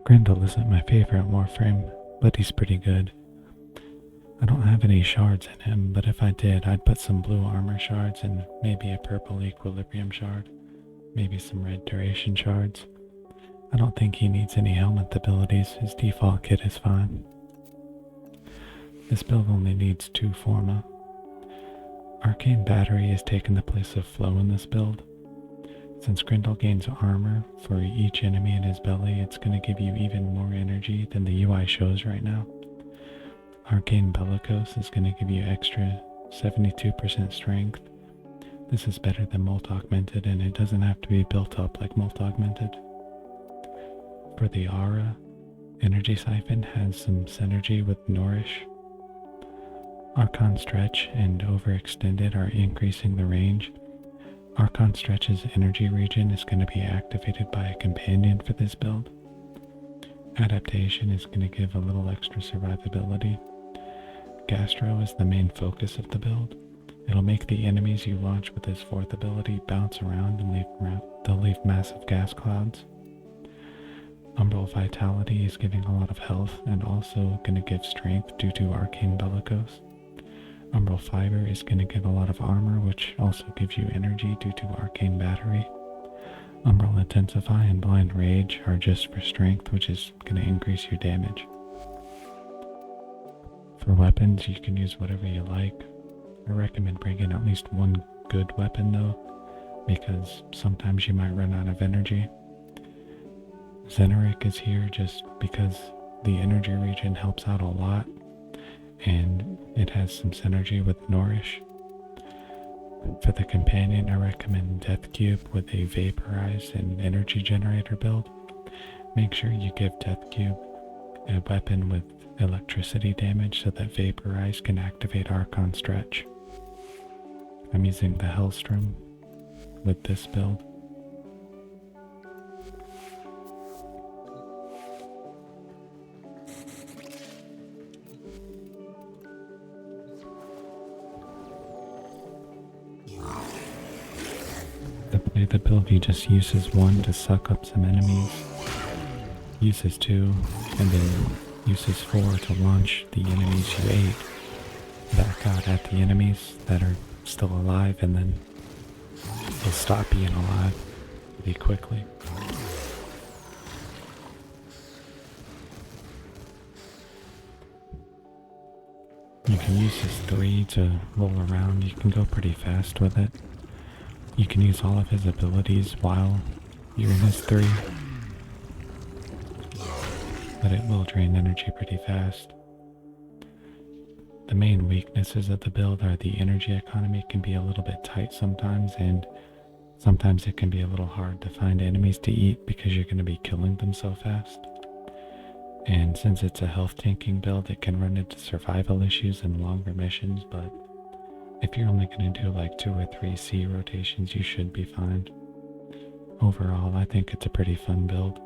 Grendel isn't my favorite Warframe, but he's pretty good. I don't have any shards in him, but if I did, I'd put some blue armor shards and maybe a purple equilibrium shard, maybe some red duration shards. I don't think he needs any helmet abilities, his default kit is fine. This build only needs 2 Forma. Arcane Battery has taken the place of Flow in this build. Since Grendel gains armor for each enemy in his belly, it's going to give you even more energy than the UI shows right now. Arcane Bellicose is going to give you extra 72% strength. This is better than Molt Augmented, and it doesn't have to be built up like Molt Augmented. For the Aura, Energy Siphon has some synergy with Nourish. Archon Stretch and Overextended are increasing the range. Archon Stretch's energy regen is going to be activated by a companion for this build. Adaptation is going to give a little extra survivability. Gastro is the main focus of the build. It'll make the enemies you launch with his 4th ability bounce around and they'll leave massive gas clouds. Umbral Vitality is giving a lot of health and also going to give strength due to Arcane Bellicose. Umbral Fiber is going to give a lot of armor, which also gives you energy due to Arcane Battery. Umbral Intensify and Blind Rage are just for strength, which is going to increase your damage. For weapons, you can use whatever you like. I recommend bringing at least one good weapon though, because sometimes you might run out of energy. Xeneric is here just because the energy regen helps out a lot, and it has some synergy with Nourish. For the companion, I recommend Death Cube with a Vaporize and Energy Generator build. Make sure you give Death Cube a weapon with electricity damage so that Vaporize can activate Archon Stretch. I'm using the Hellstrom with this build. To play the build, he just uses 1 to suck up some enemies, uses 2, and then uses 4 to launch the enemies you ate back out at the enemies that are still alive, and then they'll stop being alive pretty quickly. You can use his 3 to roll around. You can go pretty fast with it. You can use all of his abilities while you're in his 3, but it will drain energy pretty fast. The main weaknesses of the build are the energy economy can be a little bit tight sometimes, and sometimes it can be a little hard to find enemies to eat because you're going to be killing them so fast. And since it's a health tanking build, it can run into survival issues and longer missions, but if you're only going to do like 2 or 3 C rotations, you should be fine. Overall, I think it's a pretty fun build.